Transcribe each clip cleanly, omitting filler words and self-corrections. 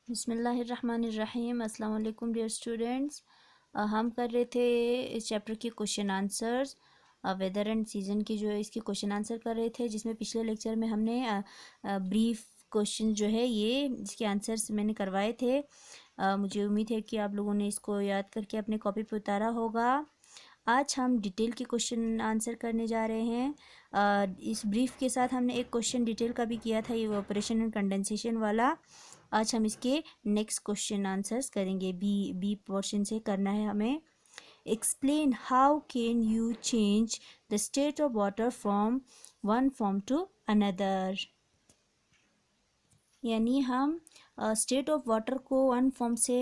बिस्मिल्लाहिर्रहमानिर्रहीम। अस्सलाम वालेकुम डियर स्टूडेंट्स। हम कर रहे थे इस चैप्टर के question answers, weather and season की जो है इसके क्वेश्चन आंसर कर रहे थे, जिसमें पिछले लेक्चर में हमने ब्रीफ क्वेश्चन जो है ये इसके आंसर्स मैंने करवाए थे। मुझे उम्मीद है कि आप लोगों ने इसको याद करके अपने कॉपी पर उतारा होगा। आज हम डिटेल के क्वेश्चन आंसर करने जा रहे हैं। इस ब्रीफ के साथ हमने एक क्वेश्चन डिटेल का भी किया था, ये ऑपरेशन एंड कंडेंसेशन वाला। आज हम इसके नेक्स्ट क्वेश्चन आंसर्स करेंगे। बी पोर्शन से करना है हमें। Explain how can you change the state of water from one form to another, यानी हम स्टेट ऑफ वाटर को वन फॉर्म से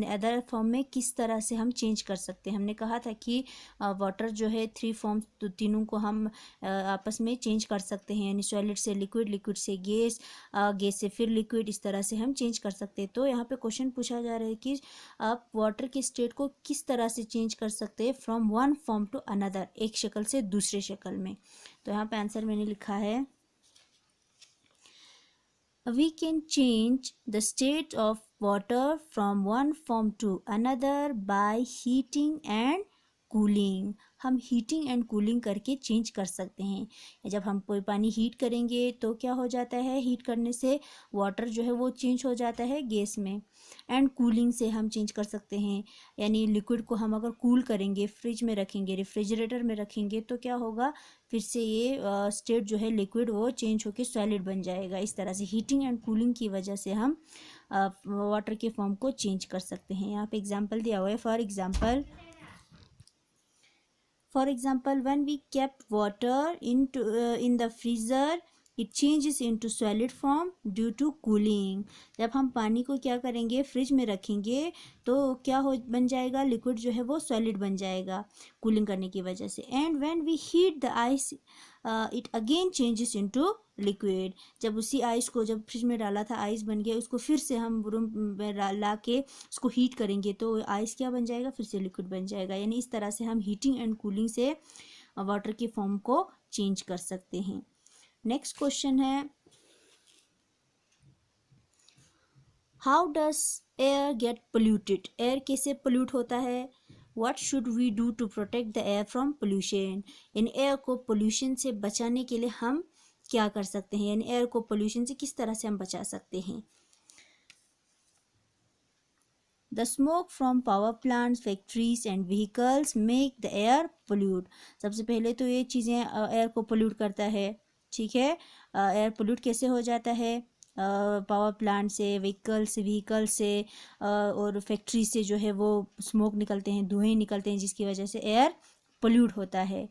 अदर फॉर्म में किस तरह से हम चेंज कर सकते हैं। हमने कहा था कि वाटर जो है थ्री फॉर्म्स, तो तीनों को हम आपस में चेंज कर सकते हैं, यानी सॉलिड से लिक्विड, लिक्विड से गैस, गैस से फिर लिक्विड, इस तरह से हम चेंज कर सकते हैं। तो यहाँ पे क्वेश्चन पूछा जा रहा है कि आप वाटर के स्टेट को किस तरह से चेंज कर सकते हैं from one form to another, एक शक्ल से दूसरे शक्ल में। तो यहाँ पे आंसर मैंने लिखा है, we can change the state of water from one form to another by heating and cooling. हम हीटिंग एंड कूलिंग करके चेंज कर सकते हैं। जब हम कोई पानी हीट करेंगे तो क्या हो जाता है, हीट करने से वाटर जो है वो चेंज हो जाता है गैस में। एंड कूलिंग से हम चेंज कर सकते हैं, यानी लिक्विड को हम अगर कूल करेंगे, फ्रिज में रखेंगे, रेफ्रिजरेटर में रखेंगे, तो क्या होगा, फिर से ये स्टेट जो है लिक्विड वो चेंज होकर सॉलिड बन जाएगा। इस तरह से हीटिंग एंड कूलिंग की वजह से हम वाटर के फॉर्म को चेंज कर सकते हैं। यहाँ पे एग्जांपल दिया हुआ है। For example, when we kept water in the freezer, it changes into solid form due to cooling। जब हम पानी को क्या करेंगे, फ्रिज में रखेंगे, तो क्या हो बन जाएगा, लिक्विड जो है वो सॉलिड बन जाएगा कूलिंग करने की वजह से। And when we heat the ice, it again changes into liquid. जब उसी आइस को, जब फ्रिज में डाला था आइस बन गया, उसको फिर से हम रूम में ला के उसको हीट करेंगे तो आइस क्या बन जाएगा, फिर से लिक्विड बन जाएगा। यानी इस तरह से हम हीटिंग एंड कूलिंग से वाटर की फॉर्म को चेंज कर सकते हैं। नेक्स्ट क्वेश्चन है, how does air get polluted. Air कैसे पोल्यूट होता है। What should we do to protect the air from pollution. इन एयर को पोल्यूशन से बचाने के लिए हम क्या कर सकते हैं, यानी एयर को पोल्यूशन से किस तरह से हम बचा सकते हैं। The smoke from power plants, factories and vehicles make the air pollute। सबसे पहले तो ये चीज़ें एयर को पोल्यूट करता है, ठीक है। एयर पोल्यूट कैसे हो जाता है, पावर प्लांट से, व्हीकल से और फैक्ट्री से जो है वो स्मोक निकलते हैं, धुएं निकलते हैं, जिसकी वजह से एयर पोल्यूट होता है।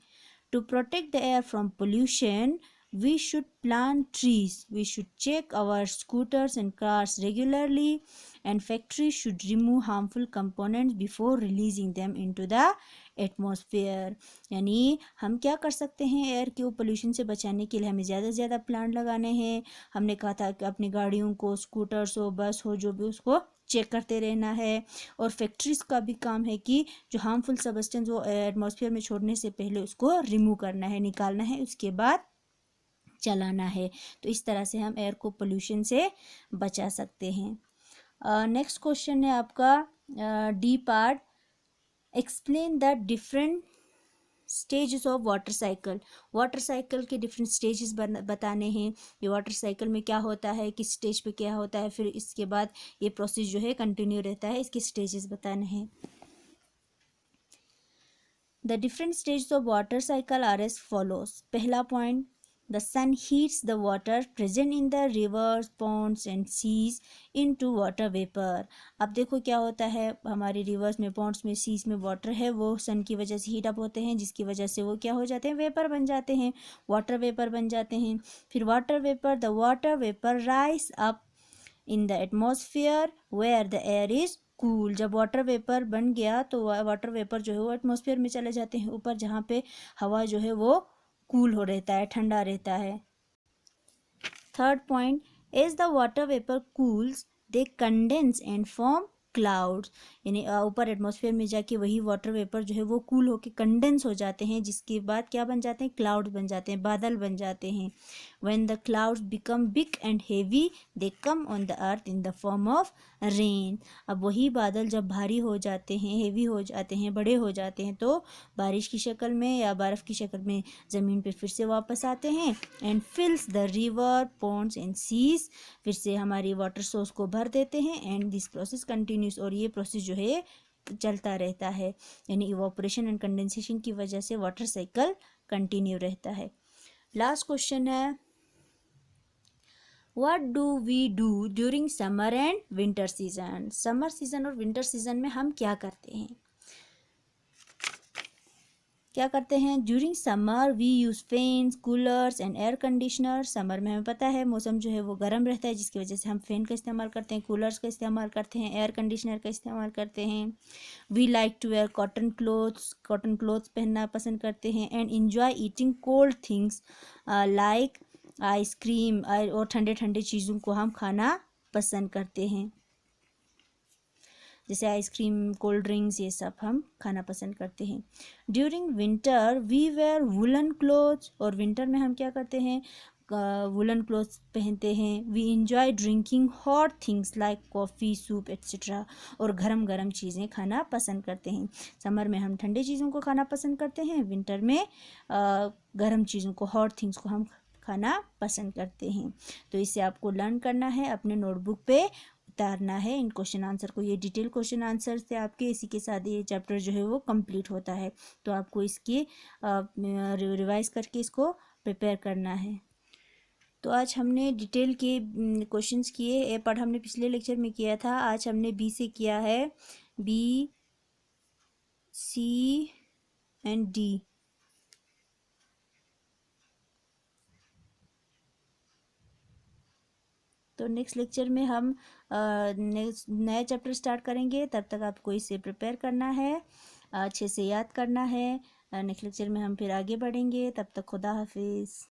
To protect the air from pollution, we should plant trees, we should check our scooters and cars regularly, and factories should remove harmful components before releasing them into the atmosphere. यानी हम क्या कर सकते हैं, air के pollution से बचाने के लिए हमें ज़्यादा से ज़्यादा प्लांट लगाने हैं। हमने कहा था कि अपनी गाड़ियों को, स्कूटर्स हो, बस हो, जो भी, उसको चेक करते रहना है। और फैक्ट्रीज़ का भी काम है कि जो हार्मफुल सब्सटेंस वो एटमॉस्फेयर में छोड़ने से पहले उसको रिमूव करना है, निकालना है, उसके बाद चलाना है। तो इस तरह से हम एयर को पोल्यूशन से बचा सकते हैं। नेक्स्ट क्वेश्चन है आपका D part, explain the different stages of water cycle. Water cycle के डिफरेंट स्टेजेस बताने हैं। ये वाटर साइकिल में क्या होता है, किस स्टेज पे क्या होता है, फिर इसके बाद ये प्रोसेस जो है कंटिन्यू रहता है, इसके स्टेजेस बताने हैं। The different stages of water cycle are as follows. पहला point, the sun heats the water present in the rivers, ponds and seas into water vapor। अब देखो क्या होता है, हमारे रिवर्स में, पॉन्ड्स में, सीज में वाटर है, वो सन की वजह से हीट अप होते हैं, जिसकी वजह से वो क्या हो जाते हैं, वेपर बन जाते हैं, वाटर वेपर बन जाते हैं। फिर water vapour, the water vapour rise up in the atmosphere where the air is cool. जब वाटर वेपर बन गया तो वाटर वेपर जो है वो एटमॉस्फेयर में चले जाते हैं ऊपर, जहाँ पे हवा जो है वो कूल हो रहता है, ठंडा रहता है। Third point, as the water vapour cools they condense and form clouds, यानी ऊपर एटमॉस्फेयर में जाके वही वाटर वेपर जो है वो कूल होके कंडेंस हो जाते हैं, जिसके बाद क्या बन जाते हैं, क्लाउड्स बन जाते हैं, बादल बन जाते हैं। When the clouds become big and heavy they come on the earth in the form of rain. अब वही बादल जब भारी हो जाते हैं, हेवी हो जाते हैं, बड़े हो जाते हैं, तो बारिश की शक्ल में या बर्फ़ की शक्ल में ज़मीन पर फिर से वापस आते हैं। And fills the river, ponds and seas, फिर से हमारी वाटर सोर्स को भर देते हैं। एंड दिस प्रोसेस कंटिन्यूस, और ये प्रोसेस जो है चलता रहता है, यानी इवापोरेशन एंड कंडेंसेशन की वजह से वाटर साइकिल कंटिन्यू रहता है। लास्ट क्वेश्चन है, what do we do during summer and winter season. Summer season और विंटर सीजन में हम क्या करते हैं? During summer we use fans, coolers and air conditioner. Summer में हमें पता है मौसम जो है वो गर्म रहता है, जिसकी वजह से हम फैन का इस्तेमाल करते हैं, कूलर्स का इस्तेमाल करते हैं, एयर कंडीशनर का इस्तेमाल करते हैं। We like to wear cotton clothes पहनना पसंद करते हैं। And enjoy eating cold things like ice cream, और ठंडे ठंडे चीज़ों को हम खाना पसंद करते हैं, जैसे आइसक्रीम, कोल्ड ड्रिंक्स, ये सब हम खाना पसंद करते हैं। During winter we wear woollen clothes, और विंटर में हम क्या करते हैं, वुलन क्लोथ्स पहनते हैं। We enjoy drinking hot things like coffee, soup etcetera, और गरम गरम चीज़ें खाना पसंद करते हैं। समर में हम ठंडे चीज़ों को खाना पसंद करते हैं, विंटर में गरम चीज़ों को, हॉट थिंग्स को हम खाना पसंद करते हैं। तो इसे आपको लर्न करना है, अपने नोटबुक पे उतारना है इन क्वेश्चन आंसर को। ये डिटेल क्वेश्चन आंसर थे आपके, इसी के साथ ये चैप्टर जो है वो कंप्लीट होता है। तो आपको इसकी रिवाइज करके इसको प्रिपेयर करना है। तो आज हमने डिटेल के क्वेश्चंस किए। ए पार्ट हमने पिछले लेक्चर में किया था, आज हमने बी से किया है, बी, सी एंड डी। तो नेक्स्ट लेक्चर में हम नेक्स्ट नया चैप्टर स्टार्ट करेंगे। तब तक आपको इसे प्रिपेयर करना है, अच्छे से याद करना है। नेक्स्ट लेक्चर में हम फिर आगे बढ़ेंगे। तब तक खुदा हाफिज़।